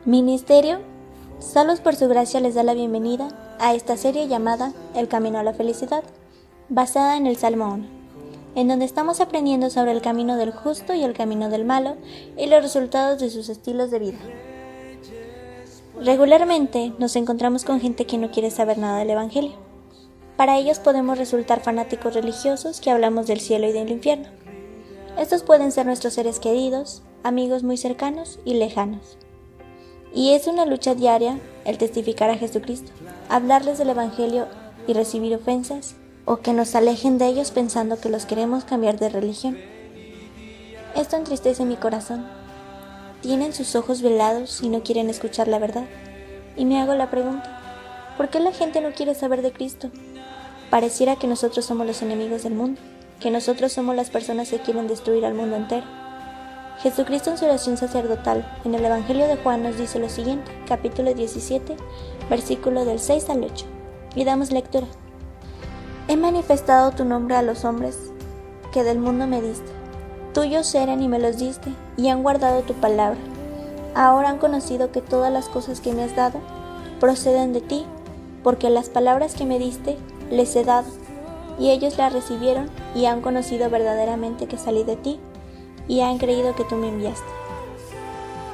Ministerio, Salvos por su gracia les da la bienvenida a esta serie llamada El Camino a la Felicidad, basada en el Salmo 1, en donde estamos aprendiendo sobre el camino del justo y el camino del malo y los resultados de sus estilos de vida. Regularmente nos encontramos con gente que no quiere saber nada del Evangelio. Para ellos podemos resultar fanáticos religiosos que hablamos del cielo y del infierno. Estos pueden ser nuestros seres queridos, amigos muy cercanos y lejanos. Y es una lucha diaria el testificar a Jesucristo, hablarles del Evangelio y recibir ofensas, o que nos alejen de ellos pensando que los queremos cambiar de religión. Esto entristece mi corazón. Tienen sus ojos velados y no quieren escuchar la verdad. Y me hago la pregunta, ¿por qué la gente no quiere saber de Cristo? Pareciera que nosotros somos los enemigos del mundo, que nosotros somos las personas que quieren destruir al mundo entero. Jesucristo en su oración sacerdotal, en el Evangelio de Juan nos dice lo siguiente, capítulo 17, versículo del 6 al 8, y damos lectura. He manifestado tu nombre a los hombres que del mundo me diste. Tuyos eran y me los diste, y han guardado tu palabra. Ahora han conocido que todas las cosas que me has dado proceden de ti, porque las palabras que me diste les he dado, y ellos las recibieron y han conocido verdaderamente que salí de ti, y han creído que tú me enviaste.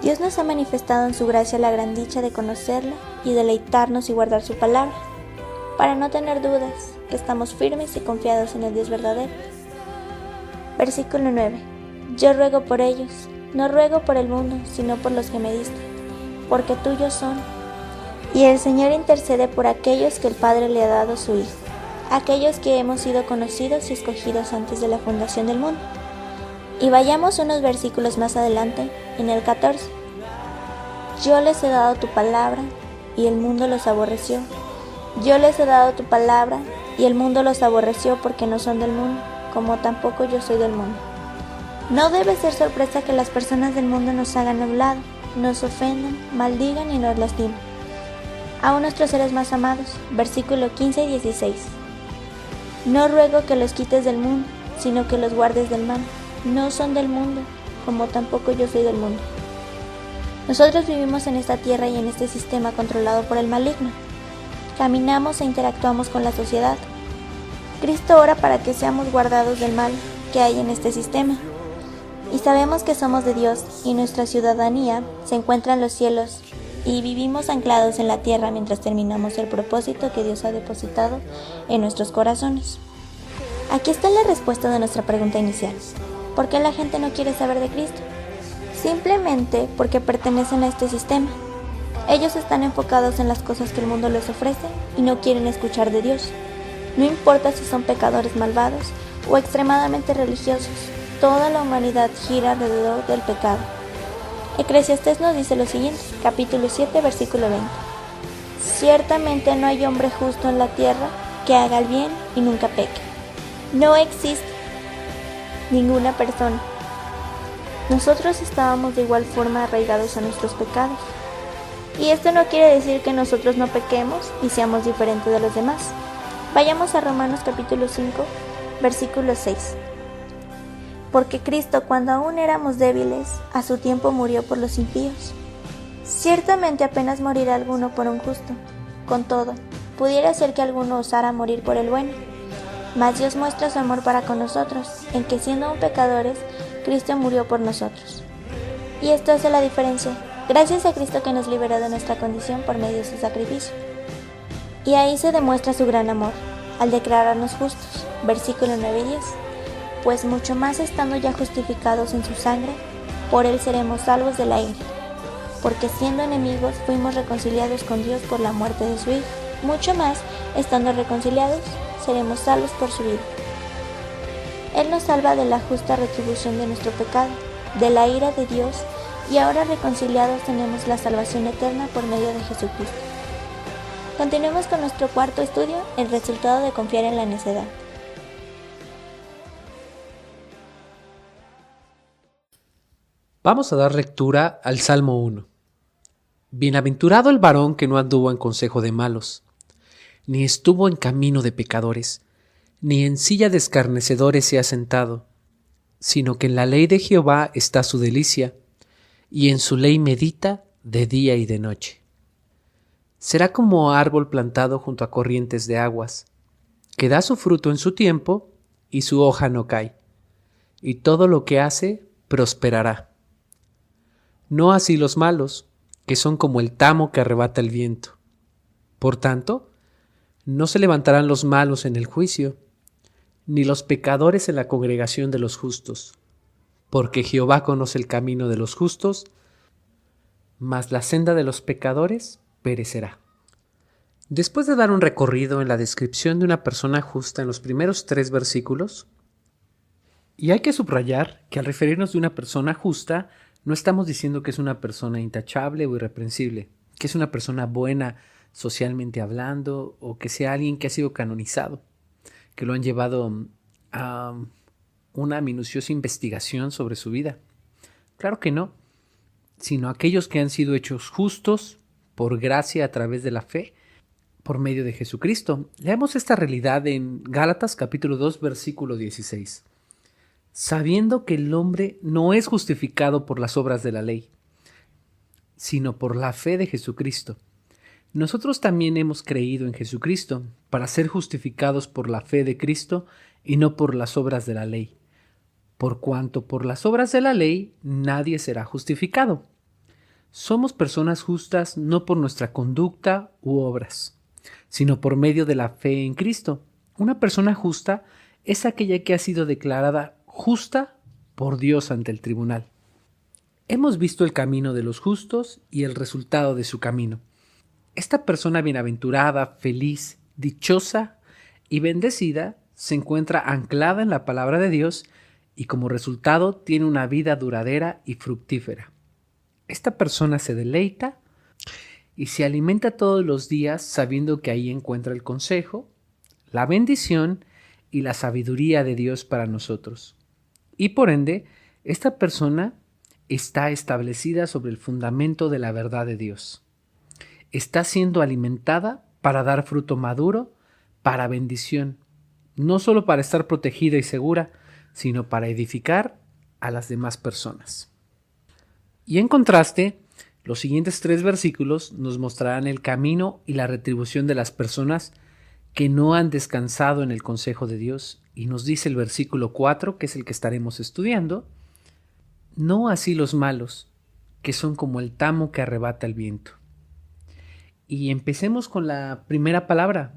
Dios nos ha manifestado en su gracia la gran dicha de conocerla y deleitarnos y guardar su palabra, para no tener dudas, que estamos firmes y confiados en el Dios verdadero. Versículo 9. Yo ruego por ellos, no ruego por el mundo, sino por los que me diste, porque tuyos son. Y el Señor intercede por aquellos que el Padre le ha dado su Hijo, aquellos que hemos sido conocidos y escogidos antes de la fundación del mundo. Y vayamos unos versículos más adelante, en el 14. Yo les he dado tu palabra, y el mundo los aborreció. Yo les he dado tu palabra, y el mundo los aborreció porque no son del mundo, como tampoco yo soy del mundo. No debe ser sorpresa que las personas del mundo nos hagan a un lado, nos ofendan, maldigan y nos lastimen. Aún nuestros seres más amados, versículo 15 y 16. No ruego que los quites del mundo, sino que los guardes del mal. No son del mundo, como tampoco yo soy del mundo. Nosotros vivimos en esta tierra y en este sistema controlado por el maligno. Caminamos e interactuamos con la sociedad. Cristo ora para que seamos guardados del mal que hay en este sistema. Y sabemos que somos de Dios y nuestra ciudadanía se encuentra en los cielos y vivimos anclados en la tierra mientras terminamos el propósito que Dios ha depositado en nuestros corazones. Aquí está la respuesta de nuestra pregunta inicial. ¿Por qué la gente no quiere saber de Cristo? Simplemente porque pertenecen a este sistema. Ellos están enfocados en las cosas que el mundo les ofrece y no quieren escuchar de Dios. No importa si son pecadores malvados o extremadamente religiosos, toda la humanidad gira alrededor del pecado. Eclesiastés nos dice lo siguiente, capítulo 7, versículo 20. Ciertamente no hay hombre justo en la tierra que haga el bien y nunca peque. No existe ninguna persona. Nosotros estábamos de igual forma arraigados a nuestros pecados. Y esto no quiere decir que nosotros no pequemos y seamos diferentes de los demás. Vayamos a Romanos capítulo 5, versículo 6. Porque Cristo, cuando aún éramos débiles, a su tiempo murió por los impíos. Ciertamente apenas morirá alguno por un justo. Con todo, pudiera ser que alguno osara morir por el bueno. Mas Dios muestra su amor para con nosotros, en que siendo aún pecadores, Cristo murió por nosotros. Y esto hace la diferencia, gracias a Cristo que nos liberó de nuestra condición por medio de su sacrificio. Y ahí se demuestra su gran amor, al declararnos justos, versículo 9 y 10. Pues mucho más estando ya justificados en su sangre, por él seremos salvos de la ira. Porque siendo enemigos fuimos reconciliados con Dios por la muerte de su Hijo. Mucho más, estando reconciliados, seremos salvos por su vida. Él nos salva de la justa retribución de nuestro pecado, de la ira de Dios, y ahora reconciliados tenemos la salvación eterna por medio de Jesucristo. Continuemos con nuestro cuarto estudio, el resultado de confiar en la necedad. Vamos a dar lectura al Salmo 1. Bienaventurado el varón que no anduvo en consejo de malos, ni estuvo en camino de pecadores, ni en silla de escarnecedores se ha sentado, sino que en la ley de Jehová está su delicia, y en su ley medita de día y de noche. Será como árbol plantado junto a corrientes de aguas, que da su fruto en su tiempo y su hoja no cae, y todo lo que hace prosperará. No así los malos, que son como el tamo que arrebata el viento. Por tanto, no se levantarán los malos en el juicio, ni los pecadores en la congregación de los justos, porque Jehová conoce el camino de los justos, mas la senda de los pecadores perecerá. Después de dar un recorrido en la descripción de una persona justa en los primeros 3 versículos, y hay que subrayar que al referirnos de una persona justa, no estamos diciendo que es una persona intachable o irreprensible, que es una persona buena socialmente hablando, o que sea alguien que ha sido canonizado, que lo han llevado a una minuciosa investigación sobre su vida. Claro que no, sino aquellos que han sido hechos justos por gracia a través de la fe, por medio de Jesucristo. Leamos esta realidad en Gálatas capítulo 2, versículo 16. Sabiendo que el hombre no es justificado por las obras de la ley, sino por la fe de Jesucristo. Nosotros también hemos creído en Jesucristo para ser justificados por la fe de Cristo y no por las obras de la ley. Por cuanto por las obras de la ley nadie será justificado. Somos personas justas no por nuestra conducta u obras, sino por medio de la fe en Cristo. Una persona justa es aquella que ha sido declarada justa por Dios ante el tribunal. Hemos visto el camino de los justos y el resultado de su camino. Esta persona bienaventurada, feliz, dichosa y bendecida se encuentra anclada en la palabra de Dios y como resultado tiene una vida duradera y fructífera. Esta persona se deleita y se alimenta todos los días sabiendo que ahí encuentra el consejo, la bendición y la sabiduría de Dios para nosotros. Y por ende, esta persona está establecida sobre el fundamento de la verdad de Dios. Está siendo alimentada para dar fruto maduro, para bendición, no solo para estar protegida y segura, sino para edificar a las demás personas. Y en contraste, los siguientes 3 versículos nos mostrarán el camino y la retribución de las personas que no han descansado en el consejo de Dios. Y nos dice el versículo 4, que es el que estaremos estudiando: no así los malos, que son como el tamo que arrebata el viento. Y empecemos con la primera palabra.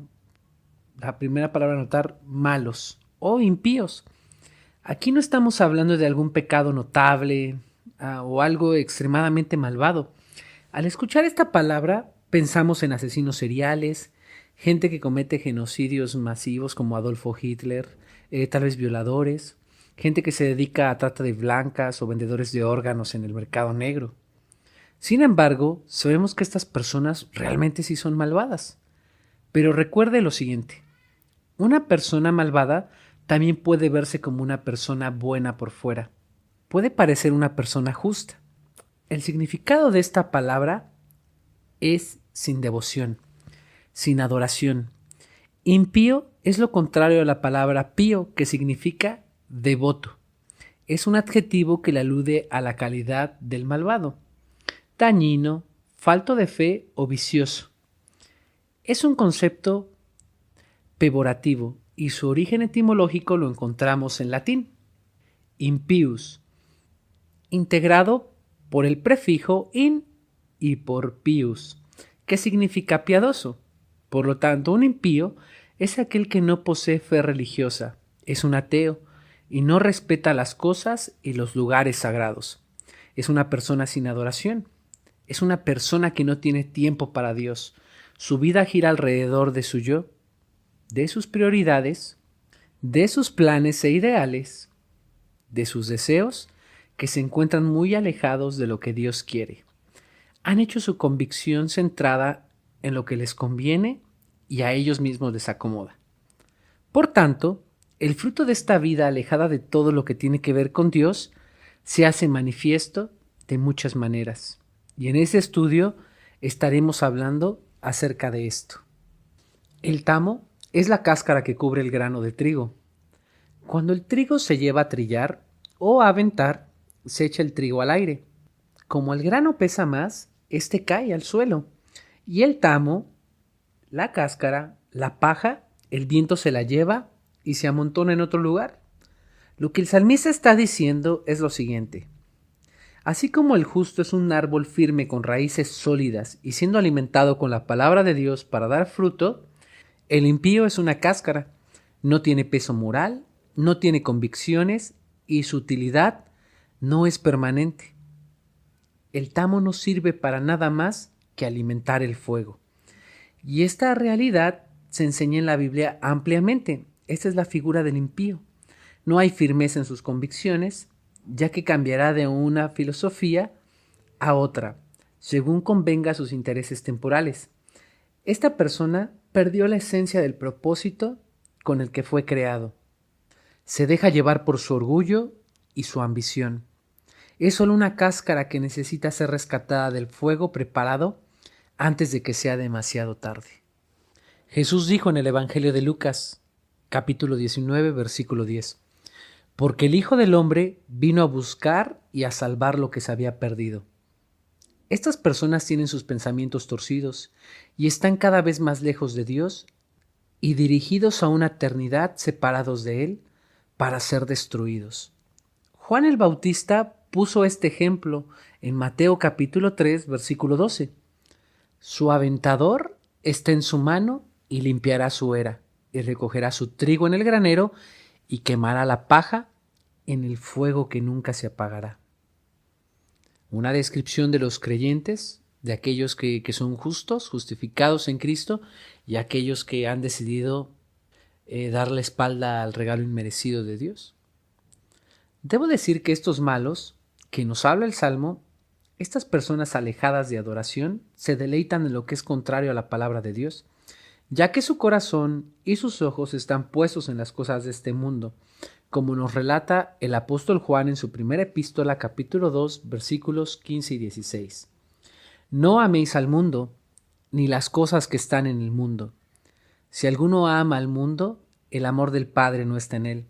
La primera palabra a notar: malos o impíos. Aquí no estamos hablando de algún pecado notable o algo extremadamente malvado. Al escuchar esta palabra pensamos en asesinos seriales, gente que comete genocidios masivos como Adolfo Hitler, tal vez violadores, gente que se dedica a trata de blancas o vendedores de órganos en el mercado negro. Sin embargo, sabemos que estas personas realmente sí son malvadas. Pero recuerde lo siguiente: una persona malvada también puede verse como una persona buena por fuera. Puede parecer una persona justa. El significado de esta palabra es sin devoción, sin adoración. Impío es lo contrario a la palabra pío, que significa devoto. Es un adjetivo que le alude a la calidad del malvado. Dañino, falto de fe o vicioso. Es un concepto peyorativo y su origen etimológico lo encontramos en latín. Impius, integrado por el prefijo in y por pius, que significa piadoso. Por lo tanto, un impío es aquel que no posee fe religiosa, es un ateo y no respeta las cosas y los lugares sagrados. Es una persona sin adoración. Es una persona que no tiene tiempo para Dios. Su vida gira alrededor de su yo, de sus prioridades, de sus planes e ideales, de sus deseos, que se encuentran muy alejados de lo que Dios quiere. Han hecho su convicción centrada en lo que les conviene y a ellos mismos les acomoda. Por tanto, el fruto de esta vida alejada de todo lo que tiene que ver con Dios se hace manifiesto de muchas maneras. Y en ese estudio estaremos hablando acerca de esto. El tamo es la cáscara que cubre el grano de trigo. Cuando el trigo se lleva a trillar o a aventar, se echa el trigo al aire. Como el grano pesa más, este cae al suelo. Y el tamo, la cáscara, la paja, el viento se la lleva y se amontona en otro lugar. Lo que el salmista está diciendo es lo siguiente. Así como el justo es un árbol firme con raíces sólidas y siendo alimentado con la palabra de Dios para dar fruto, el impío es una cáscara, no tiene peso moral, no tiene convicciones y su utilidad no es permanente. El tamo no sirve para nada más que alimentar el fuego. Y esta realidad se enseña en la Biblia ampliamente. Esta es la figura del impío. No hay firmeza en sus convicciones, ya que cambiará de una filosofía a otra, según convenga a sus intereses temporales. Esta persona perdió la esencia del propósito con el que fue creado. Se deja llevar por su orgullo y su ambición. Es solo una cáscara que necesita ser rescatada del fuego preparado antes de que sea demasiado tarde. Jesús dijo en el Evangelio de Lucas, capítulo 19, versículo 10, porque el Hijo del Hombre vino a buscar y a salvar lo que se había perdido. Estas personas tienen sus pensamientos torcidos y están cada vez más lejos de Dios y dirigidos a una eternidad separados de Él para ser destruidos. Juan el Bautista puso este ejemplo en Mateo capítulo 3, versículo 12. Su aventador está en su mano y limpiará su era, y recogerá su trigo en el granero y quemará la paja en el fuego que nunca se apagará. Una descripción de los creyentes, de aquellos que son justos, justificados en Cristo, y aquellos que han decidido dar la espalda al regalo inmerecido de Dios. Debo decir que estos malos, que nos habla el Salmo, estas personas alejadas de adoración, se deleitan en lo que es contrario a la palabra de Dios, ya que su corazón y sus ojos están puestos en las cosas de este mundo, como nos relata el apóstol Juan en su primera epístola, capítulo 2, versículos 15 y 16. No améis al mundo, ni las cosas que están en el mundo. Si alguno ama al mundo, el amor del Padre no está en él.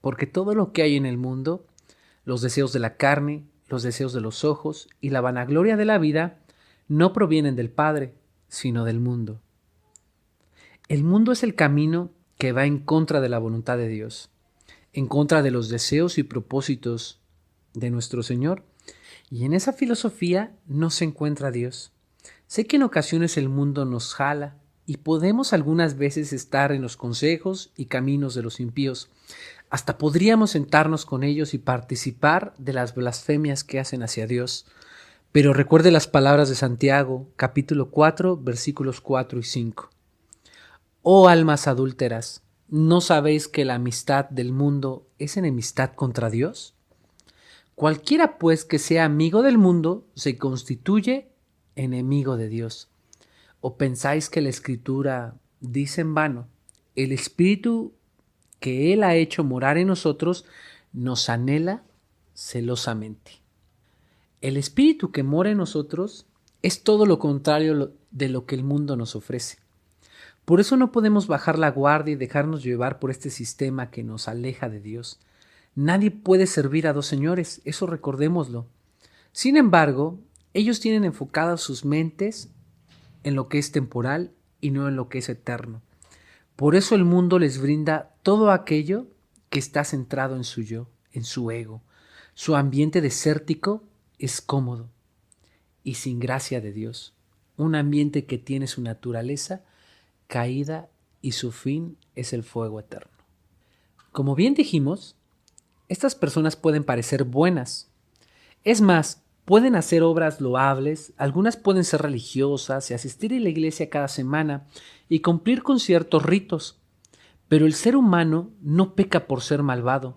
Porque todo lo que hay en el mundo, los deseos de la carne, los deseos de los ojos y la vanagloria de la vida, no provienen del Padre, sino del mundo. El mundo es el camino que va en contra de la voluntad de Dios, en contra de los deseos y propósitos de nuestro Señor, y en esa filosofía no se encuentra Dios. Sé que en ocasiones el mundo nos jala y podemos algunas veces estar en los consejos y caminos de los impíos. Hasta podríamos sentarnos con ellos y participar de las blasfemias que hacen hacia Dios. Pero recuerde las palabras de Santiago, capítulo 4, versículos 4 y 5. Oh almas adúlteras, ¿no sabéis que la amistad del mundo es enemistad contra Dios? Cualquiera pues que sea amigo del mundo se constituye enemigo de Dios. ¿O pensáis que la Escritura dice en vano, el Espíritu que Él ha hecho morar en nosotros nos anhela celosamente? El Espíritu que mora en nosotros es todo lo contrario de lo que el mundo nos ofrece. Por eso no podemos bajar la guardia y dejarnos llevar por este sistema que nos aleja de Dios. Nadie puede servir a dos señores, eso recordémoslo. Sin embargo, ellos tienen enfocadas sus mentes en lo que es temporal y no en lo que es eterno. Por eso el mundo les brinda todo aquello que está centrado en su yo, en su ego. Su ambiente desértico es cómodo y sin gracia de Dios. Un ambiente que tiene su naturaleza caída y su fin es el fuego eterno. Como bien dijimos, estas personas pueden parecer buenas. Es más, pueden hacer obras loables, algunas pueden ser religiosas y asistir a la iglesia cada semana y cumplir con ciertos ritos. Pero el ser humano no peca por ser malvado,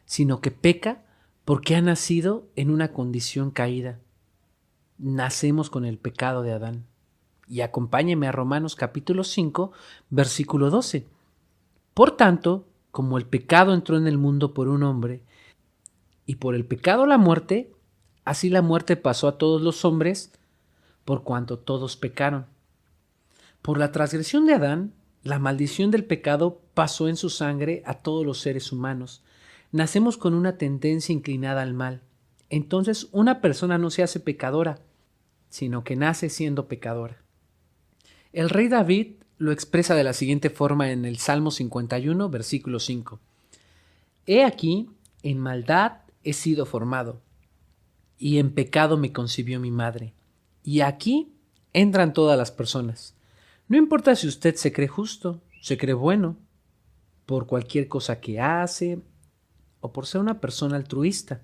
sino que peca porque ha nacido en una condición caída. Nacemos con el pecado de Adán. Y acompáñeme a Romanos capítulo 5, versículo 12. Por tanto, como el pecado entró en el mundo por un hombre, y por el pecado la muerte, así la muerte pasó a todos los hombres, por cuanto todos pecaron. Por la transgresión de Adán, la maldición del pecado pasó en su sangre a todos los seres humanos. Nacemos con una tendencia inclinada al mal. Entonces, una persona no se hace pecadora, sino que nace siendo pecadora. El rey David lo expresa de la siguiente forma en el Salmo 51, versículo 5. He aquí, en maldad he sido formado, y en pecado me concibió mi madre. Y aquí entran todas las personas. No importa si usted se cree justo, se cree bueno, por cualquier cosa que hace, o por ser una persona altruista.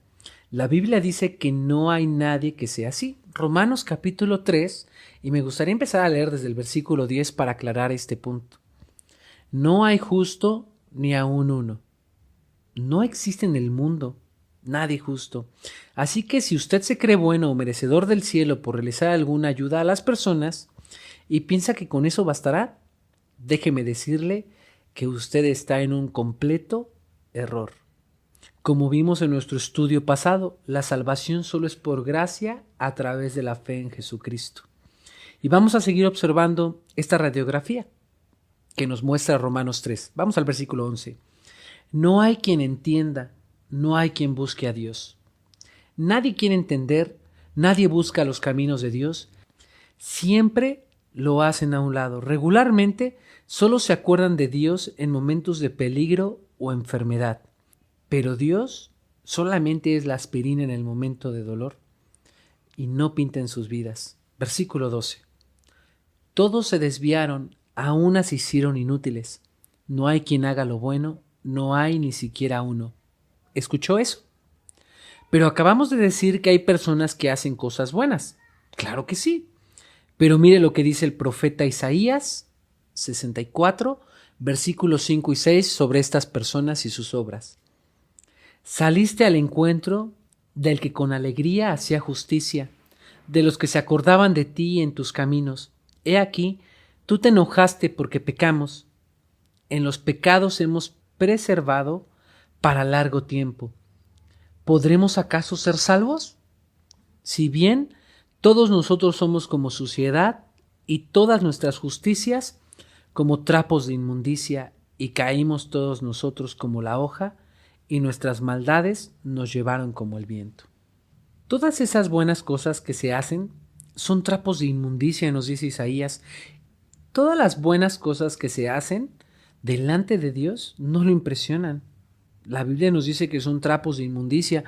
La Biblia dice que no hay nadie que sea así. Romanos capítulo 3, y me gustaría empezar a leer desde el versículo 10 para aclarar este punto. No hay justo ni aun uno. No existe en el mundo nadie justo. Así que si usted se cree bueno o merecedor del cielo por realizar alguna ayuda a las personas y piensa que con eso bastará, déjeme decirle que usted está en un completo error. Como vimos en nuestro estudio pasado, la salvación solo es por gracia a través de la fe en Jesucristo. Y vamos a seguir observando esta radiografía que nos muestra Romanos 3. Vamos al versículo 11. No hay quien entienda, no hay quien busque a Dios. Nadie quiere entender, nadie busca los caminos de Dios. Siempre lo hacen a un lado. Regularmente solo se acuerdan de Dios en momentos de peligro o enfermedad. Pero Dios solamente es la aspirina en el momento de dolor y no pinta en sus vidas. Versículo 12. Todos se desviaron, a una se hicieron inútiles. No hay quien haga lo bueno, no hay ni siquiera uno. ¿Escuchó eso? Pero acabamos de decir que hay personas que hacen cosas buenas. Claro que sí. Pero mire lo que dice el profeta Isaías 64, versículos 5 y 6 sobre estas personas y sus obras. Saliste al encuentro del que con alegría hacía justicia, de los que se acordaban de ti en tus caminos. He aquí, tú te enojaste porque pecamos. En los pecados hemos preservado para largo tiempo. ¿Podremos acaso ser salvos? Si bien todos nosotros somos como suciedad y todas nuestras justicias como trapos de inmundicia, y caímos todos nosotros como la hoja, y nuestras maldades nos llevaron como el viento. Todas esas buenas cosas que se hacen son trapos de inmundicia, nos dice Isaías. Todas las buenas cosas que se hacen delante de Dios no lo impresionan. La Biblia nos dice que son trapos de inmundicia,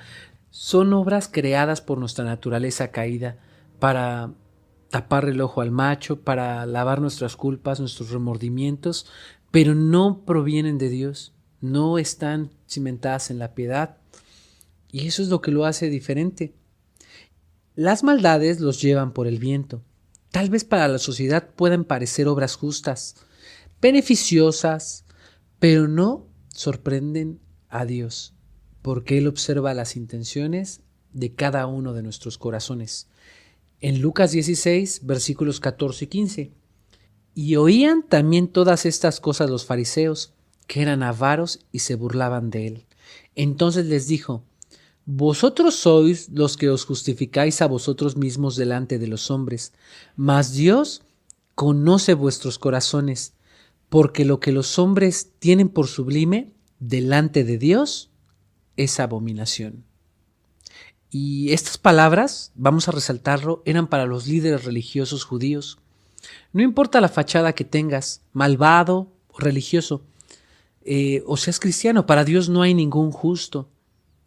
son obras creadas por nuestra naturaleza caída para tapar el ojo al macho, para lavar nuestras culpas, nuestros remordimientos, pero no provienen de Dios, no están cimentadas en la piedad, y eso es lo que lo hace diferente. Las maldades los llevan por el viento. Tal vez para la sociedad puedan parecer obras justas, beneficiosas, pero no sorprenden a Dios, porque Él observa las intenciones de cada uno de nuestros corazones. En Lucas 16, versículos 14 y 15. Y oían también todas estas cosas los fariseos, que eran avaros y se burlaban de Él. Entonces les dijo: vosotros sois los que os justificáis a vosotros mismos delante de los hombres, mas Dios conoce vuestros corazones, porque lo que los hombres tienen por sublime delante de Dios es abominación. Y estas palabras, vamos a resaltarlo, eran para los líderes religiosos judíos. No importa la fachada que tengas, malvado o religioso, o seas cristiano, para Dios no hay ningún justo.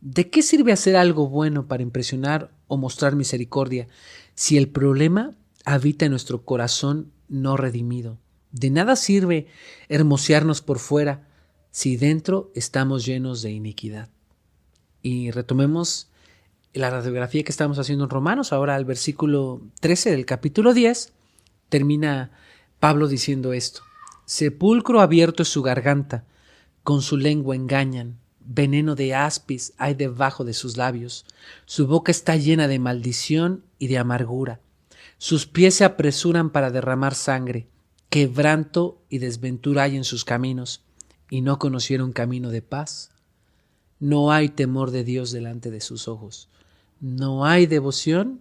¿De qué sirve hacer algo bueno para impresionar o mostrar misericordia si el problema habita en nuestro corazón no redimido? De nada sirve hermosearnos por fuera si dentro estamos llenos de iniquidad. Y retomemos la radiografía que estamos haciendo en Romanos. Ahora al versículo 13 del capítulo 10 termina Pablo diciendo esto: sepulcro abierto es su garganta, con su lengua engañan. Veneno de áspis hay debajo de sus labios. Su boca está llena de maldición y de amargura. Sus pies se apresuran para derramar sangre. Quebranto y desventura hay en sus caminos, y no conocieron camino de paz. No hay temor de Dios delante de sus ojos. No hay devoción,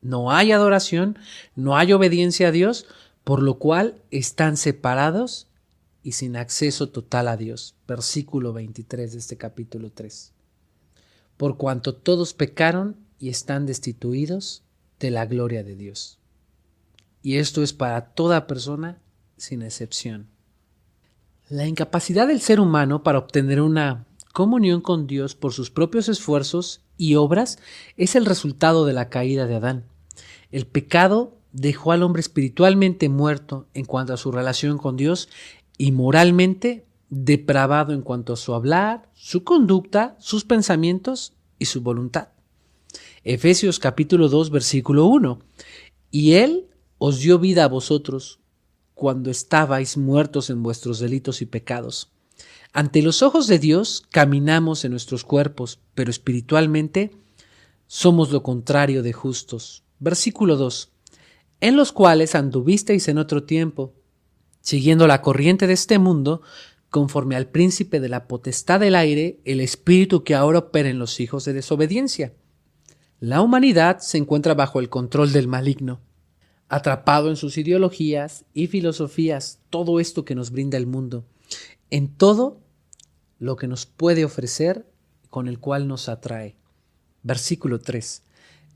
no hay adoración, no hay obediencia a Dios, por lo cual están separados y sin acceso total a Dios. Versículo 23 de este capítulo 3. Por cuanto todos pecaron y están destituidos de la gloria de Dios. Y esto es para toda persona sin excepción. La incapacidad del ser humano para obtener una comunión con Dios por sus propios esfuerzos y obras es el resultado de la caída de Adán. El pecado dejó al hombre espiritualmente muerto en cuanto a su relación con Dios y moralmente depravado en cuanto a su hablar, su conducta, sus pensamientos y su voluntad. Efesios capítulo 2 versículo 1. Y Él os dio vida a vosotros cuando estabais muertos en vuestros delitos y pecados. Ante los ojos de Dios caminamos en nuestros cuerpos, pero espiritualmente somos lo contrario de justos. Versículo 2. En los cuales anduvisteis en otro tiempo, siguiendo la corriente de este mundo, conforme al príncipe de la potestad del aire, el espíritu que ahora opera en los hijos de desobediencia. La humanidad se encuentra bajo el control del maligno, atrapado en sus ideologías y filosofías, todo esto que nos brinda el mundo, en todo lo que nos puede ofrecer, con el cual nos atrae. Versículo 3.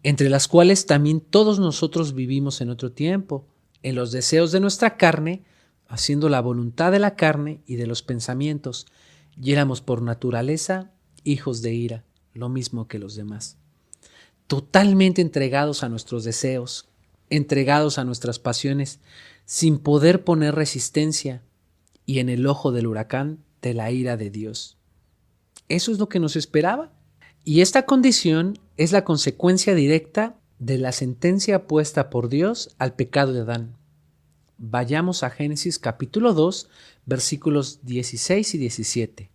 Entre las cuales también todos nosotros vivimos en otro tiempo, en los deseos de nuestra carne, haciendo la voluntad de la carne y de los pensamientos, y éramos por naturaleza hijos de ira, lo mismo que los demás. Totalmente entregados a nuestros deseos, entregados a nuestras pasiones, sin poder poner resistencia, y en el ojo del huracán de la ira de Dios. Eso es lo que nos esperaba. Y esta condición es la consecuencia directa de la sentencia puesta por Dios al pecado de Adán. Vayamos a Génesis capítulo 2, versículos 16 y 17.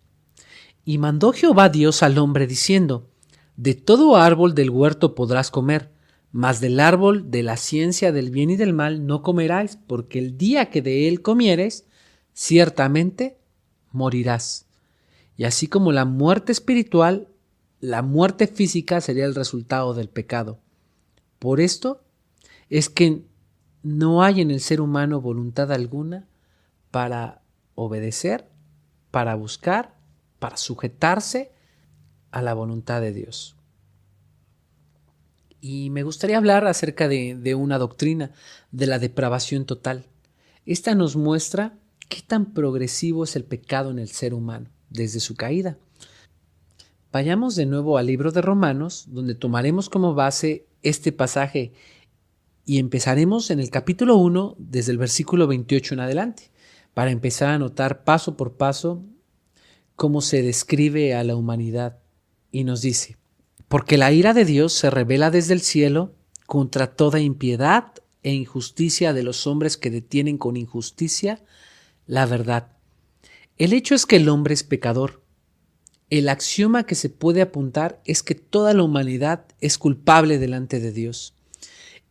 Y mandó Jehová Dios al hombre diciendo: de todo árbol del huerto podrás comer, mas del árbol de la ciencia del bien y del mal no comeráis, porque el día que de él comieres, ciertamente morirás. Y así como la muerte espiritual, la muerte física sería el resultado del pecado. Por esto es que no hay en el ser humano voluntad alguna para obedecer, para buscar, para sujetarse a la voluntad de Dios. Y me gustaría hablar acerca de una doctrina de la depravación total. Esta nos muestra qué tan progresivo es el pecado en el ser humano desde su caída. Vayamos de nuevo al libro de Romanos, donde tomaremos como base este pasaje y empezaremos en el capítulo 1 desde el versículo 28 en adelante, para empezar a notar paso por paso cómo se describe a la humanidad. Y nos dice: porque la ira de Dios se revela desde el cielo contra toda impiedad e injusticia de los hombres que detienen con injusticia la verdad. El hecho es que el hombre es pecador. El axioma que se puede apuntar es que toda la humanidad es culpable delante de Dios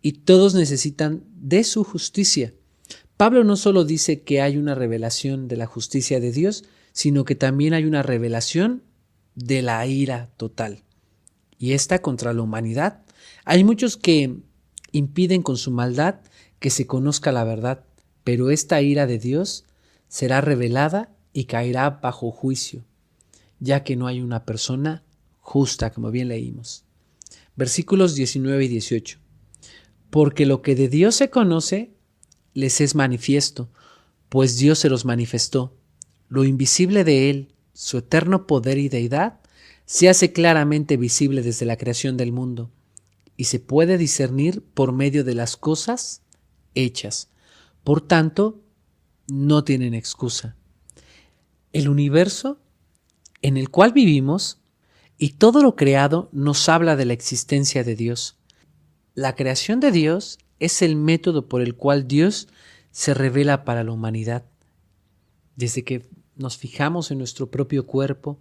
y todos necesitan de su justicia. Pablo no solo dice que hay una revelación de la justicia de Dios, sino que también hay una revelación de la ira total. Y esta contra la humanidad. Hay muchos que impiden con su maldad que se conozca la verdad, pero esta ira de Dios será revelada y caerá bajo juicio, ya que no hay una persona justa, como bien leímos. Versículos 19 y 18. Porque lo que de Dios se conoce les es manifiesto, pues Dios se los manifestó. Lo invisible de Él, su eterno poder y deidad, se hace claramente visible desde la creación del mundo y se puede discernir por medio de las cosas hechas. Por tanto, no tienen excusa. El universo en el cual vivimos y todo lo creado nos habla de la existencia de Dios. La creación de Dios es el método por el cual Dios se revela para la humanidad. Desde que nos fijamos en nuestro propio cuerpo,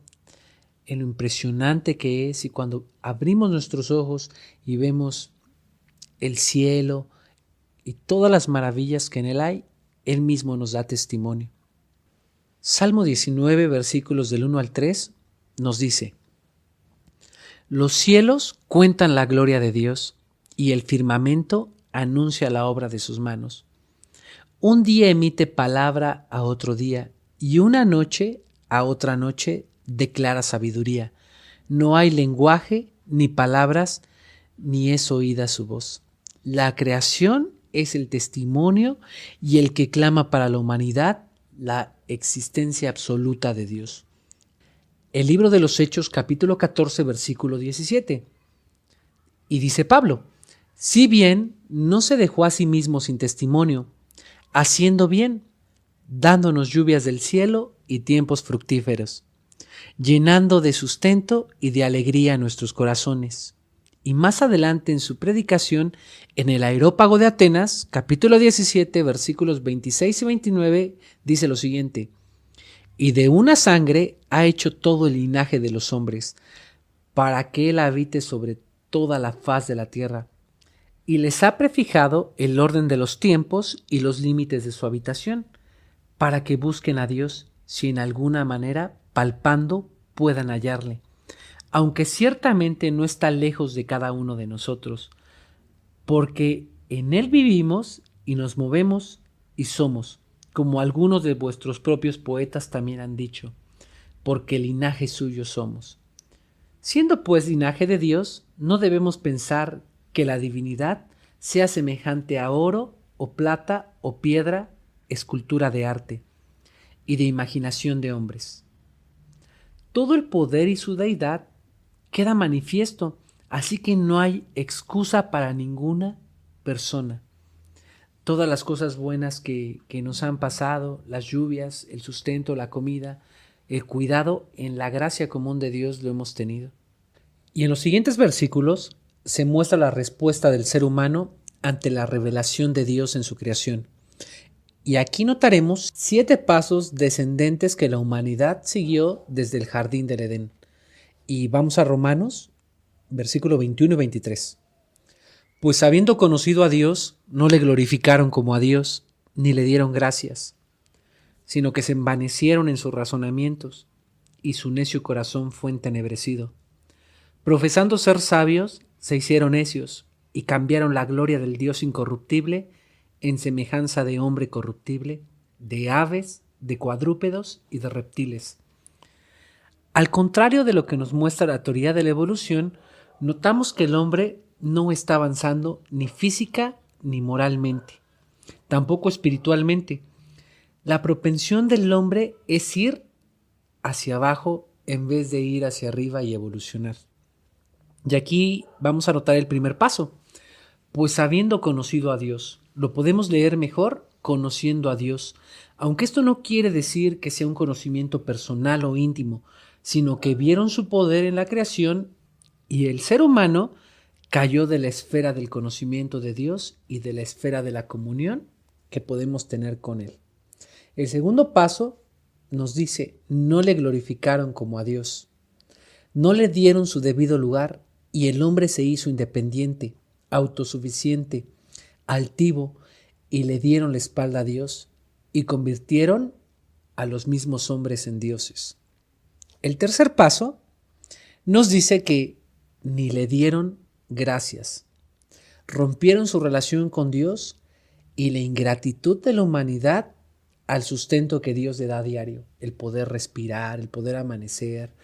en lo impresionante que es, y cuando abrimos nuestros ojos y vemos el cielo y todas las maravillas que en él hay, Él mismo nos da testimonio. Salmo 19, versículos del 1 al 3, nos dice: los cielos cuentan la gloria de Dios, y el firmamento anuncia la obra de sus manos. Un día emite palabra a otro día, y una noche a otra noche declara sabiduría. No hay lenguaje, ni palabras, ni es oída su voz. La creación es el testimonio y el que clama para la humanidad la existencia absoluta de Dios. El libro de los Hechos, capítulo 14, versículo 17. Y dice Pablo: si bien no se dejó a sí mismo sin testimonio, haciendo bien, dándonos lluvias del cielo y tiempos fructíferos, llenando de sustento y de alegría nuestros corazones. Y más adelante en su predicación en el Areópago de Atenas, capítulo 17, versículos 26 y 29, dice lo siguiente: y de una sangre ha hecho todo el linaje de los hombres, para que él habite sobre toda la faz de la tierra, y les ha prefijado el orden de los tiempos y los límites de su habitación, para que busquen a Dios, si en alguna manera, palpando, puedan hallarle, aunque ciertamente no está lejos de cada uno de nosotros, porque en él vivimos y nos movemos y somos, como algunos de vuestros propios poetas también han dicho, porque linaje suyo somos. Siendo pues linaje de Dios, no debemos pensar que la divinidad sea semejante a oro o plata o piedra, escultura de arte y de imaginación de hombres. Todo el poder y su deidad queda manifiesto, así que no hay excusa para ninguna persona. Todas las cosas buenas que nos han pasado, las lluvias, el sustento, la comida, el cuidado, en la gracia común de Dios lo hemos tenido. Y en los siguientes versículos se muestra la respuesta del ser humano ante la revelación de Dios en su creación. Y aquí notaremos 7 pasos descendentes que la humanidad siguió desde el jardín del Edén. Y vamos a Romanos, versículo 21 y 23. Pues habiendo conocido a Dios, no le glorificaron como a Dios, ni le dieron gracias, sino que se envanecieron en sus razonamientos, y su necio corazón fue entenebrecido. Profesando ser sabios, se hicieron necios, y cambiaron la gloria del Dios incorruptible en semejanza de hombre corruptible, de aves, de cuadrúpedos y de reptiles. Al contrario de lo que nos muestra la teoría de la evolución, notamos que el hombre no está avanzando ni física ni moralmente, tampoco espiritualmente. La propensión del hombre es ir hacia abajo en vez de ir hacia arriba y evolucionar. Y aquí vamos a notar el primer paso. Pues habiendo conocido a Dios, lo podemos leer mejor conociendo a Dios, aunque esto no quiere decir que sea un conocimiento personal o íntimo, sino que vieron su poder en la creación y el ser humano cayó de la esfera del conocimiento de Dios y de la esfera de la comunión que podemos tener con Él. El segundo paso nos dice: no le glorificaron como a Dios, no le dieron su debido lugar y el hombre se hizo independiente, autosuficiente, altivo y le dieron la espalda a Dios y convirtieron a los mismos hombres en dioses. El tercer paso nos dice que ni le dieron gracias, rompieron su relación con Dios y la ingratitud de la humanidad al sustento que Dios le da a diario, el poder respirar, el poder amanecer,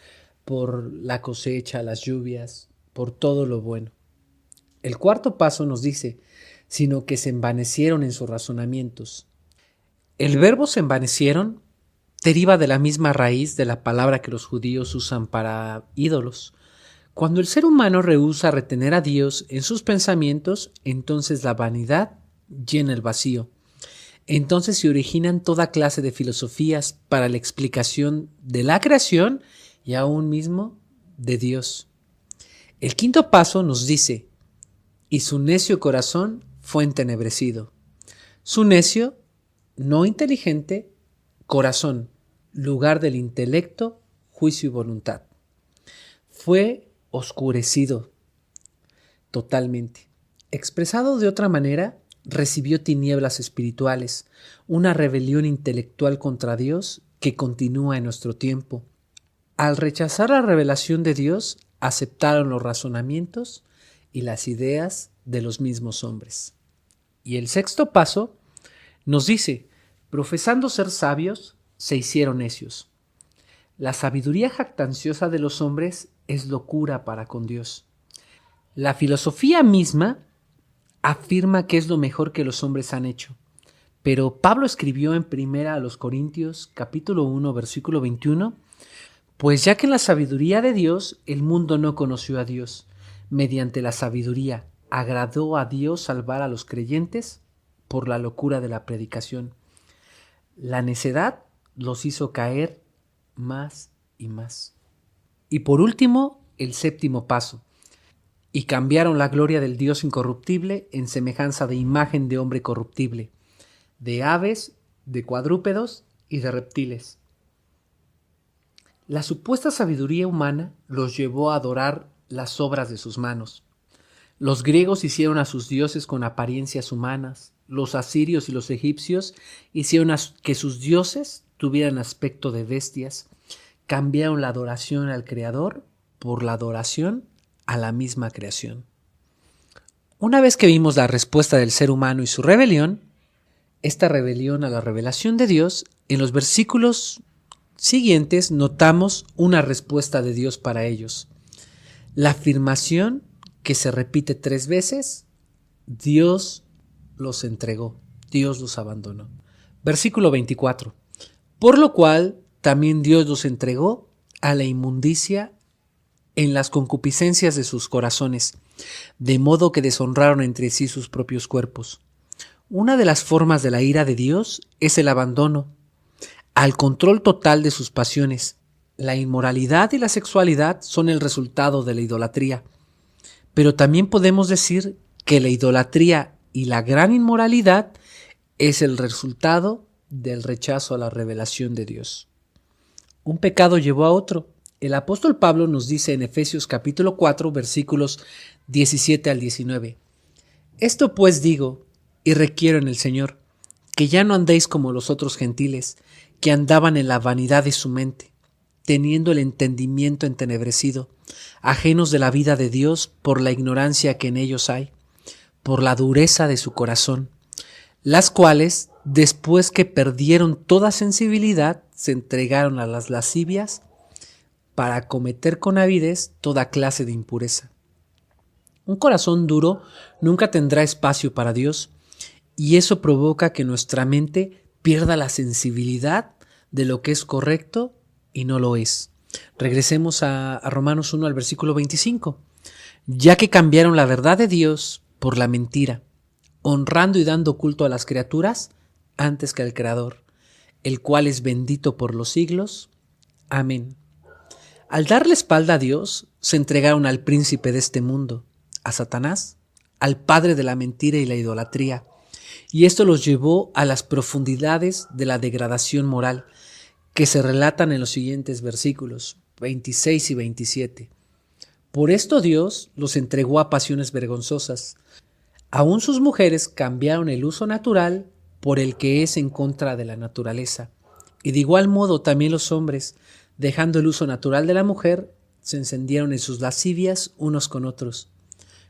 por la cosecha, las lluvias, por todo lo bueno. El cuarto paso nos dice: sino que se envanecieron en sus razonamientos. El verbo se envanecieron deriva de la misma raíz de la palabra que los judíos usan para ídolos. Cuando el ser humano rehúsa retener a Dios en sus pensamientos, entonces la vanidad llena el vacío. Entonces se originan toda clase de filosofías para la explicación de la creación y aún mismo de Dios. El quinto paso nos dice: y su necio corazón fue entenebrecido. Su necio, no inteligente, corazón, lugar del intelecto, juicio y voluntad, fue oscurecido totalmente. Expresado de otra manera, recibió tinieblas espirituales, una rebelión intelectual contra Dios que continúa en nuestro tiempo. Al rechazar la revelación de Dios, aceptaron los razonamientos y las ideas de los mismos hombres. Y el sexto paso nos dice: profesando ser sabios, se hicieron necios. La sabiduría jactanciosa de los hombres es locura para con Dios. La filosofía misma afirma que es lo mejor que los hombres han hecho. Pero Pablo escribió en primera a los Corintios, capítulo 1, versículo 21, pues ya que en la sabiduría de Dios el mundo no conoció a Dios, mediante la sabiduría agradó a Dios salvar a los creyentes por la locura de la predicación. La necedad los hizo caer más y más. Y por último, el séptimo paso. Y cambiaron la gloria del Dios incorruptible en semejanza de imagen de hombre corruptible, de aves, de cuadrúpedos y de reptiles. La supuesta sabiduría humana los llevó a adorar las obras de sus manos. Los griegos hicieron a sus dioses con apariencias humanas. Los asirios y los egipcios hicieron que sus dioses tuvieran aspecto de bestias. Cambiaron la adoración al Creador por la adoración a la misma creación. Una vez que vimos la respuesta del ser humano y su rebelión, esta rebelión a la revelación de Dios, en los versículos siguientes notamos una respuesta de Dios para ellos. La afirmación que se repite 3 veces, Dios los entregó, Dios los abandonó. Versículo 24. Por lo cual también Dios los entregó a la inmundicia en las concupiscencias de sus corazones, de modo que deshonraron entre sí sus propios cuerpos. Una de las formas de la ira de Dios es el abandono, al control total de sus pasiones. La inmoralidad y la sexualidad son el resultado de la idolatría, pero también podemos decir que la idolatría y la gran inmoralidad es el resultado del rechazo a la revelación de Dios. Un pecado llevó a otro. El apóstol Pablo nos dice en Efesios capítulo 4, versículos 17 al 19. Esto pues digo y requiero en el Señor, que ya no andéis como los otros gentiles, que andaban en la vanidad de su mente, teniendo el entendimiento entenebrecido, ajenos de la vida de Dios por la ignorancia que en ellos hay, por la dureza de su corazón, las cuales, después que perdieron toda sensibilidad, se entregaron a las lascivias para cometer con avidez toda clase de impureza. Un corazón duro nunca tendrá espacio para Dios, y eso provoca que nuestra mente pierda la sensibilidad de lo que es correcto y no lo es. Regresemos a Romanos 1 al versículo 25. Ya que cambiaron la verdad de Dios por la mentira, honrando y dando culto a las criaturas antes que al Creador, el cual es bendito por los siglos. Amén. Al darle espalda a Dios, se entregaron al príncipe de este mundo, a Satanás, al padre de la mentira y la idolatría, y esto los llevó a las profundidades de la degradación moral, que se relatan en los siguientes versículos 26 y 27. Por esto Dios los entregó a pasiones vergonzosas. Aún sus mujeres cambiaron el uso natural por el que es en contra de la naturaleza. Y de igual modo también los hombres, dejando el uso natural de la mujer, se encendieron en sus lascivias unos con otros,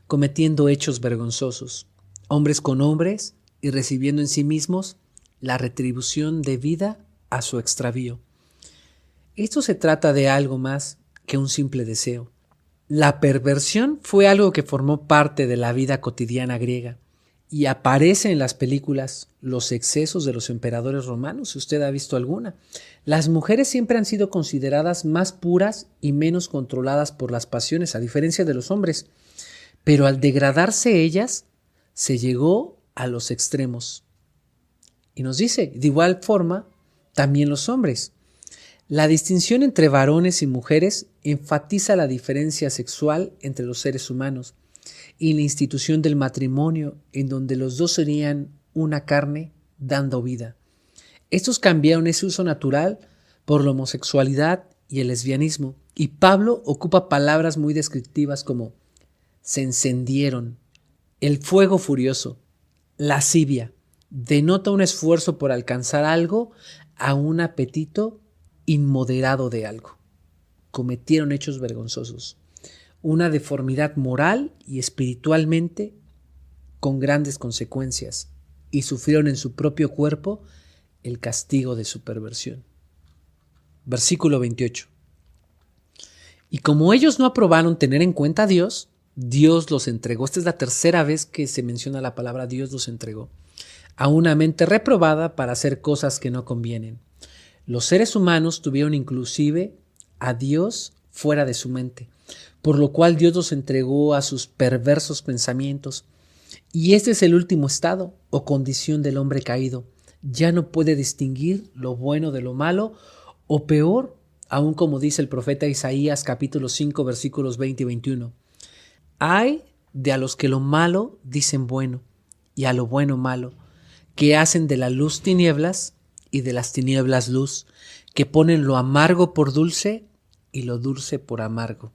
cometiendo hechos vergonzosos, hombres con hombres, y recibiendo en sí mismos la retribución debida a su extravío. Esto se trata de algo más que un simple deseo. La perversión fue algo que formó parte de la vida cotidiana griega y aparece en las películas Los excesos de los emperadores romanos, si usted ha visto alguna. Las mujeres siempre han sido consideradas más puras y menos controladas por las pasiones, a diferencia de los hombres. Pero al degradarse ellas, se llegó a los extremos. Y nos dice, de igual forma, también los hombres. La distinción entre varones y mujeres enfatiza la diferencia sexual entre los seres humanos y la institución del matrimonio, en donde los dos serían una carne dando vida. Estos cambiaron ese uso natural por la homosexualidad y el lesbianismo, y Pablo ocupa palabras muy descriptivas como se encendieron, el fuego furioso, lascivia. Denota un esfuerzo por alcanzar algo a un apetito inmoderado de algo. Cometieron hechos vergonzosos, una deformidad moral y espiritualmente con grandes consecuencias, y sufrieron en su propio cuerpo el castigo de su perversión. Versículo 28. Y como ellos no aprobaron tener en cuenta a Dios, Dios los entregó. Esta es la tercera vez que se menciona la palabra Dios los entregó a una mente reprobada para hacer cosas que no convienen. Los seres humanos tuvieron inclusive a Dios fuera de su mente, por lo cual Dios los entregó a sus perversos pensamientos. Y este es el último estado o condición del hombre caído. Ya no puede distinguir lo bueno de lo malo, o peor, aún como dice el profeta Isaías capítulo 5 versículos 20 y 21. Ay de a los que lo malo dicen bueno y a lo bueno malo, que hacen de la luz tinieblas y de las tinieblas luz, que ponen lo amargo por dulce y lo dulce por amargo.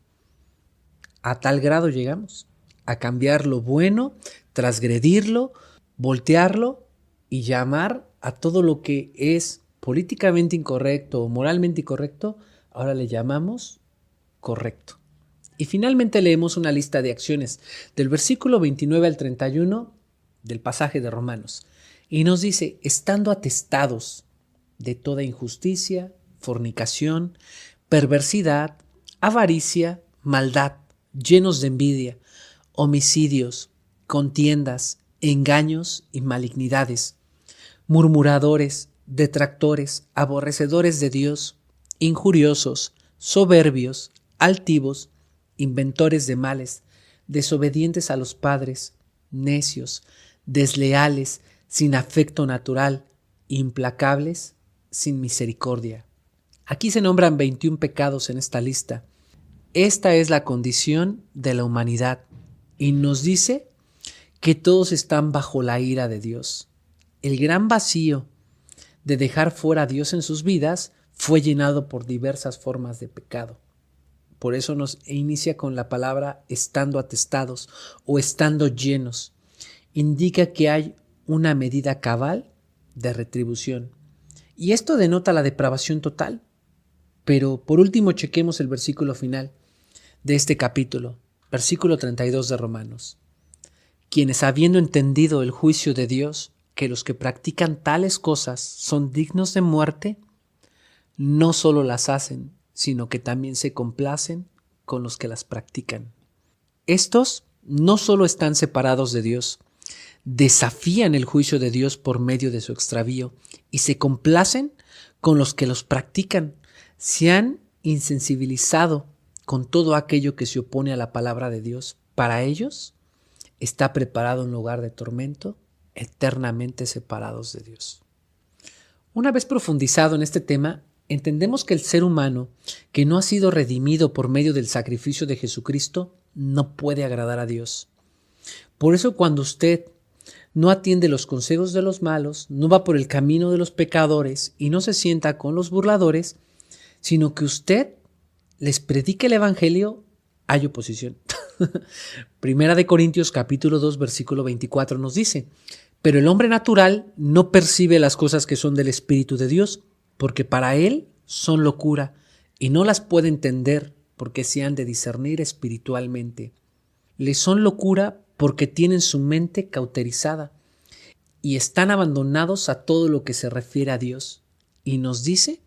A tal grado llegamos, a cambiar lo bueno, transgredirlo, voltearlo y llamar a todo lo que es políticamente incorrecto o moralmente incorrecto, ahora le llamamos correcto. Y finalmente leemos una lista de acciones del versículo 29 al 31 del pasaje de Romanos. Y nos dice, estando atestados de toda injusticia, fornicación, perversidad, avaricia, maldad, llenos de envidia, homicidios, contiendas, engaños y malignidades, murmuradores, detractores, aborrecedores de Dios, injuriosos, soberbios, altivos, inventores de males, desobedientes a los padres, necios, desleales, sin afecto natural, implacables, sin misericordia. Aquí se nombran 21 pecados en esta lista. Esta es la condición de la humanidad y nos dice que todos están bajo la ira de Dios. El gran vacío de dejar fuera a Dios en sus vidas fue llenado por diversas formas de pecado. Por eso nos inicia con la palabra estando atestados o estando llenos. Indica que hay una medida cabal de retribución. Y esto denota la depravación total. Pero por último chequemos el versículo final de este capítulo, versículo 32 de Romanos. Quienes habiendo entendido el juicio de Dios, que los que practican tales cosas son dignos de muerte, no solo las hacen, sino que también se complacen con los que las practican. Estos no solo están separados de Dios, desafían el juicio de Dios por medio de su extravío y se complacen con los que los practican. Se han insensibilizado con todo aquello que se opone a la palabra de Dios. Para ellos está preparado un lugar de tormento, eternamente separados de Dios. Una vez profundizado en este tema, entendemos que el ser humano que no ha sido redimido por medio del sacrificio de Jesucristo no puede agradar a Dios. Por eso cuando usted no atiende los consejos de los malos, no va por el camino de los pecadores y no se sienta con los burladores, sino que usted les predique el evangelio, hay oposición. Primera de Corintios capítulo 2 versículo 24 nos dice, pero el hombre natural no percibe las cosas que son del Espíritu de Dios, porque para él son locura y no las puede entender porque se han de discernir espiritualmente. Les son locura porque tienen su mente cauterizada y están abandonados a todo lo que se refiere a Dios. Y nos dice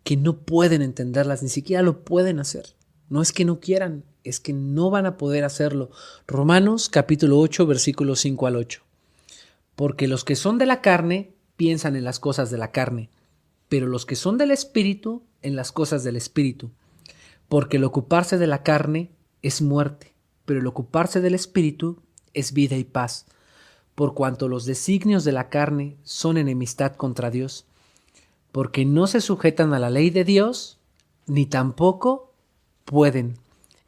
que no pueden entenderlas, ni siquiera lo pueden hacer. No es que no quieran, es que no van a poder hacerlo. Romanos capítulo 8, versículos 5 al 8. Porque los que son de la carne piensan en las cosas de la carne, pero los que son del Espíritu en las cosas del Espíritu. Porque el ocuparse de la carne es muerte, pero el ocuparse del Espíritu es vida y paz. Por cuanto los designios de la carne son enemistad contra Dios, porque no se sujetan a la ley de Dios, ni tampoco pueden.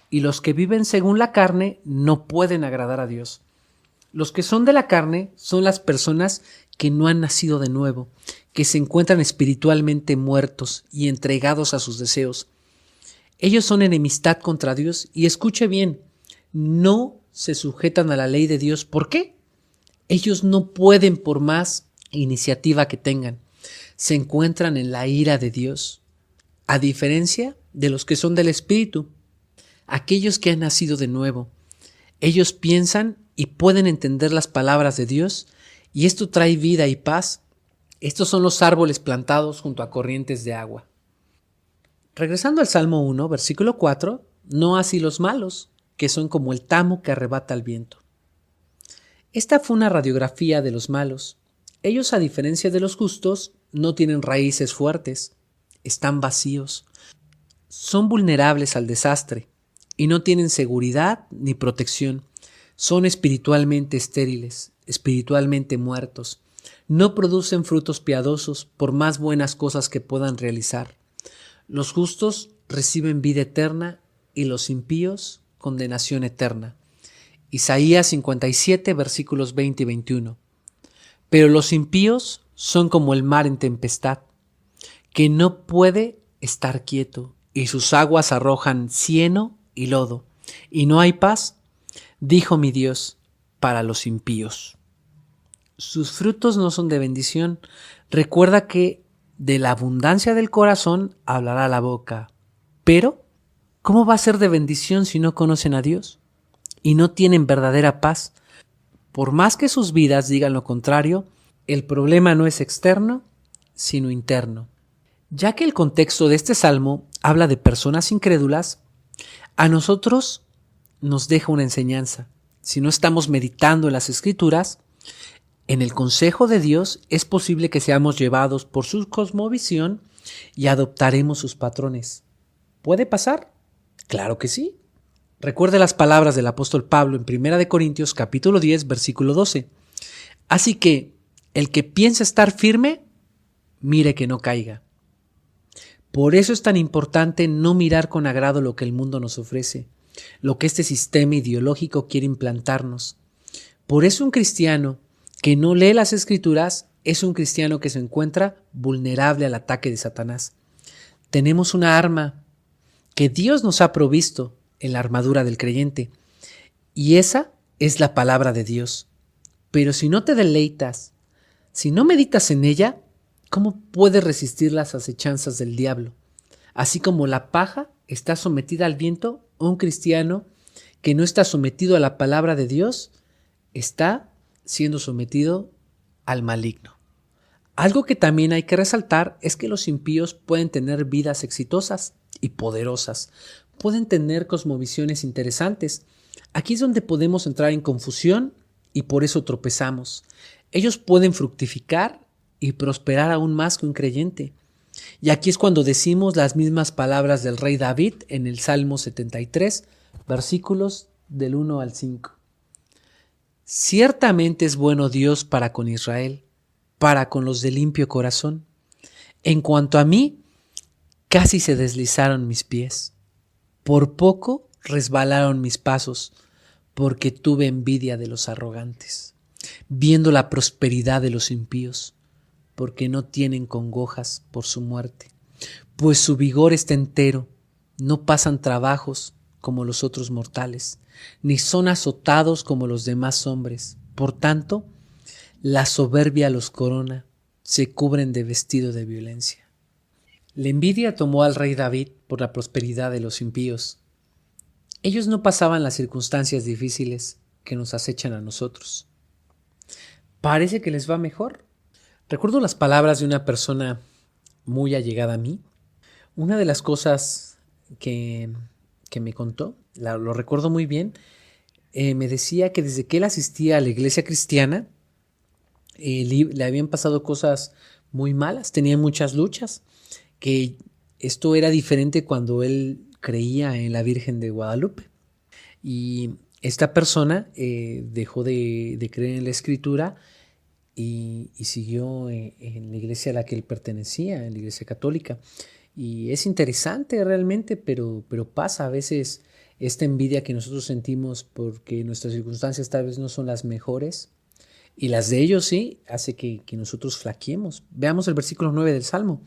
Y los que viven según la carne no pueden agradar a Dios. Los que son de la carne son las personas que no han nacido de nuevo, que se encuentran espiritualmente muertos y entregados a sus deseos. Ellos son enemistad contra Dios y escuche bien, no se sujetan a la ley de Dios. ¿Por qué? Ellos no pueden por más iniciativa que tengan. Se encuentran en la ira de Dios, a diferencia de los que son del Espíritu, aquellos que han nacido de nuevo. Ellos piensan y pueden entender las palabras de Dios y esto trae vida y paz. Estos son los árboles plantados junto a corrientes de agua. Regresando al Salmo 1, versículo 4, no así los malos, que son como el tamo que arrebata el viento. Esta fue una radiografía de los malos. Ellos, a diferencia de los justos, no tienen raíces fuertes, están vacíos, son vulnerables al desastre y no tienen seguridad ni protección. Son espiritualmente estériles, espiritualmente muertos. No producen frutos piadosos por más buenas cosas que puedan realizar. Los justos reciben vida eterna y los impíos condenación eterna. Isaías 57, versículos 20 y 21. Pero los impíos son como el mar en tempestad, que no puede estar quieto, y sus aguas arrojan cieno y lodo, y no hay paz, dijo mi Dios, para los impíos. Sus frutos no son de bendición. Recuerda que de la abundancia del corazón hablará la boca. Pero, ¿cómo va a ser de bendición si no conocen a Dios y no tienen verdadera paz? Por más que sus vidas digan lo contrario, el problema no es externo, sino interno. Ya que el contexto de este salmo habla de personas incrédulas, a nosotros nos deja una enseñanza. Si no estamos meditando en las Escrituras, en el consejo de Dios es posible que seamos llevados por su cosmovisión y adoptaremos sus patrones. ¿Puede pasar? Claro que sí. Recuerde las palabras del apóstol Pablo en 1 Corintios capítulo 10, versículo 12. Así que el que piensa estar firme, mire que no caiga. Por eso es tan importante no mirar con agrado lo que el mundo nos ofrece, lo que este sistema ideológico quiere implantarnos. Por eso un cristiano que no lee las Escrituras es un cristiano que se encuentra vulnerable al ataque de Satanás. Tenemos una arma que Dios nos ha provisto en la armadura del creyente, y esa es la palabra de Dios. Pero si no te deleitas, si no meditas en ella, ¿cómo puedes resistir las acechanzas del diablo? Así como la paja está sometida al viento, un cristiano que no está sometido a la palabra de Dios está siendo sometido al maligno. Algo que también hay que resaltar es que los impíos pueden tener vidas exitosas y poderosas, pueden tener cosmovisiones interesantes. Aquí es donde podemos entrar en confusión y por eso tropezamos. Ellos pueden fructificar y prosperar aún más que un creyente. Y aquí es cuando decimos las mismas palabras del rey David en el Salmo 73, versículos del 1 al 5. Ciertamente es bueno Dios para con Israel, para con los de limpio corazón. En cuanto a mí, casi se deslizaron mis pies. Por poco resbalaron mis pasos, porque tuve envidia de los arrogantes, viendo la prosperidad de los impíos, porque no tienen congojas por su muerte, pues su vigor está entero, no pasan trabajos como los otros mortales, ni son azotados como los demás hombres. Por tanto, la soberbia los corona, se cubren de vestido de violencia. La envidia tomó al rey David por la prosperidad de los impíos. Ellos no pasaban las circunstancias difíciles que nos acechan a nosotros. Parece que les va mejor. Recuerdo las palabras de una persona muy allegada a mí. Una de las cosas que me contó, lo recuerdo muy bien, me decía que desde que él asistía a la iglesia cristiana, le habían pasado cosas muy malas, tenía muchas luchas, que esto era diferente cuando él creía en la Virgen de Guadalupe. Y esta persona dejó de creer en la Escritura y siguió en la iglesia a la que él pertenecía, en la iglesia católica. Y es interesante realmente, pero pasa a veces esta envidia que nosotros sentimos porque nuestras circunstancias tal vez no son las mejores y las de ellos sí, hace que nosotros flaqueemos. Veamos el versículo 9 del Salmo.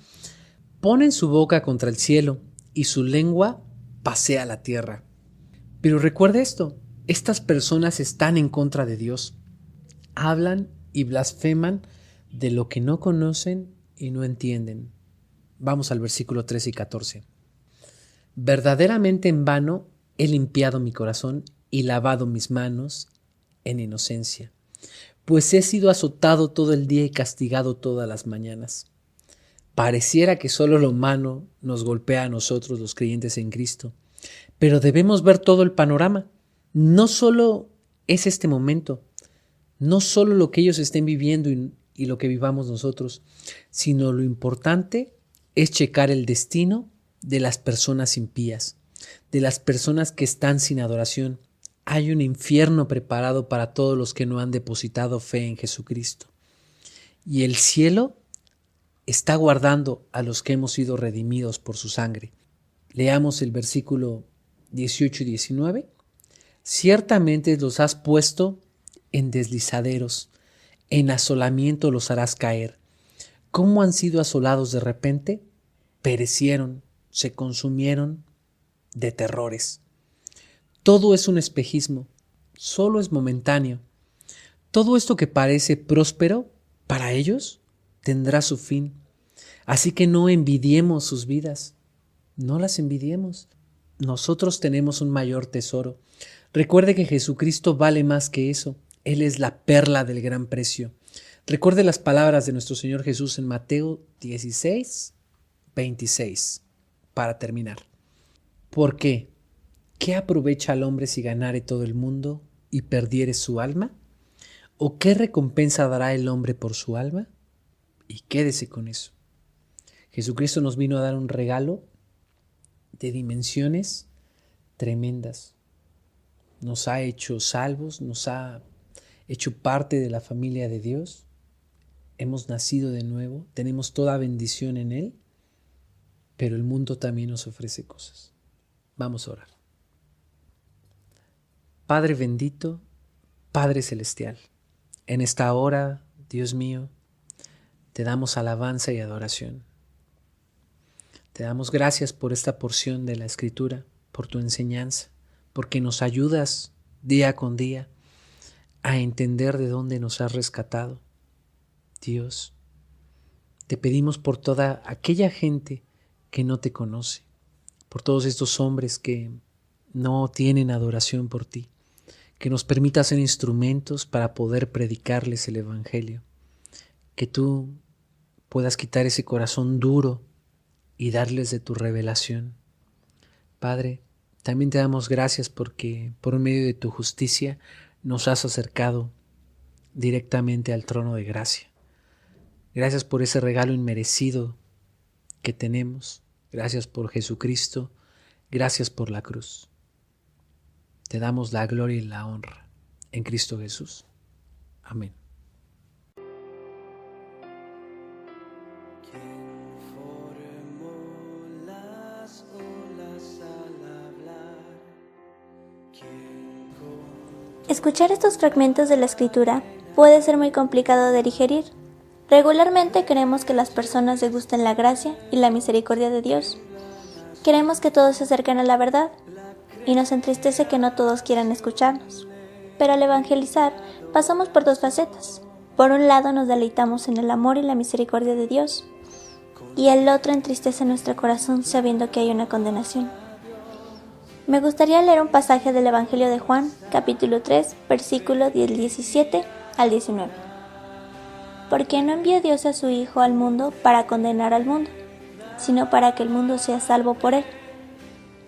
Ponen su boca contra el cielo y su lengua pasea la tierra. Pero recuerda esto, estas personas están en contra de Dios. Hablan y blasfeman de lo que no conocen y no entienden. Vamos al versículo 13 y 14. Verdaderamente en vano he limpiado mi corazón y lavado mis manos en inocencia, pues he sido azotado todo el día y castigado todas las mañanas. Pareciera que solo lo malo nos golpea a nosotros los creyentes en Cristo, pero debemos ver todo el panorama. no solo es este momento, no solo lo que ellos estén viviendo y lo que vivamos nosotros, sino lo importante es checar el destino de las personas impías, de las personas que están sin adoración. Hay un infierno preparado para todos los que no han depositado fe en Jesucristo. Y el cielo está guardando a los que hemos sido redimidos por su sangre. Leamos el versículo 18 y 19. Ciertamente los has puesto en deslizaderos, en asolamiento los harás caer. ¿Cómo han sido asolados de repente? Perecieron, se consumieron de terrores. Todo es un espejismo, solo es momentáneo. Todo esto que parece próspero, para ellos, tendrá su fin. Así que no envidiemos sus vidas, no las envidiemos. Nosotros tenemos un mayor tesoro. Recuerde que Jesucristo vale más que eso. Él es la perla del gran precio. Recuerde las palabras de nuestro Señor Jesús en Mateo 16, 26, para terminar. ¿Por qué? ¿Qué aprovecha al hombre si ganare todo el mundo y perdiere su alma? ¿O qué recompensa dará el hombre por su alma? Y quédese con eso. Jesucristo nos vino a dar un regalo de dimensiones tremendas. Nos ha hecho salvos, nos ha hecho parte de la familia de Dios. Hemos nacido de nuevo, tenemos toda bendición en Él, pero el mundo también nos ofrece cosas. Vamos a orar. Padre bendito, Padre celestial, en esta hora, Dios mío, te damos alabanza y adoración. Te damos gracias por esta porción de la Escritura, por tu enseñanza, porque nos ayudas día con día a entender de dónde nos has rescatado. Dios, te pedimos por toda aquella gente que no te conoce, por todos estos hombres que no tienen adoración por ti, que nos permitas ser instrumentos para poder predicarles el Evangelio, que tú puedas quitar ese corazón duro y darles de tu revelación. Padre, también te damos gracias porque por medio de tu justicia nos has acercado directamente al trono de gracia. Gracias por ese regalo inmerecido que tenemos. Gracias por Jesucristo. Gracias por la cruz. Te damos la gloria y la honra en Cristo Jesús. Amén. Escuchar estos fragmentos de la Escritura puede ser muy complicado de digerir. Regularmente queremos que las personas degusten la gracia y la misericordia de Dios. Queremos que todos se acerquen a la verdad y nos entristece que no todos quieran escucharnos. Pero al evangelizar pasamos por dos facetas. Por un lado nos deleitamos en el amor y la misericordia de Dios, y el otro entristece nuestro corazón sabiendo que hay una condenación. Me gustaría leer un pasaje del Evangelio de Juan, capítulo 3, versículo del 17 al 19. Porque no envió Dios a su Hijo al mundo para condenar al mundo, sino para que el mundo sea salvo por él.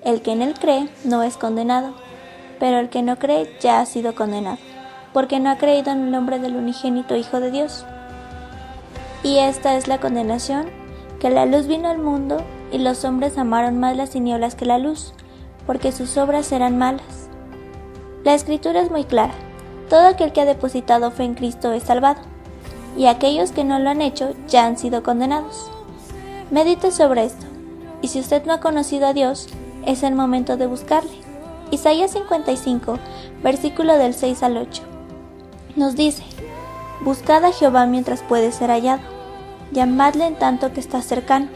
El que en él cree no es condenado, pero el que no cree ya ha sido condenado, porque no ha creído en el nombre del unigénito Hijo de Dios. Y esta es la condenación, que la luz vino al mundo, y los hombres amaron más las tinieblas que la luz, porque sus obras eran malas. La Escritura es muy clara. Todo aquel que ha depositado fe en Cristo es salvado, y aquellos que no lo han hecho ya han sido condenados. Medite sobre esto, y si usted no ha conocido a Dios, es el momento de buscarle. Isaías 55, versículo del 6 al 8, nos dice: Buscad a Jehová mientras puede ser hallado, llamadle en tanto que está cercano.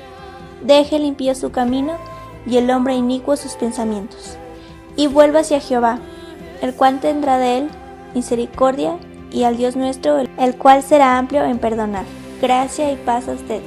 Deje el impío su camino, y el hombre inicuo sus pensamientos, y vuelva hacia Jehová, el cual tendrá de él misericordia, y al Dios nuestro, el cual será amplio en perdonar. Gracia y paz a ustedes.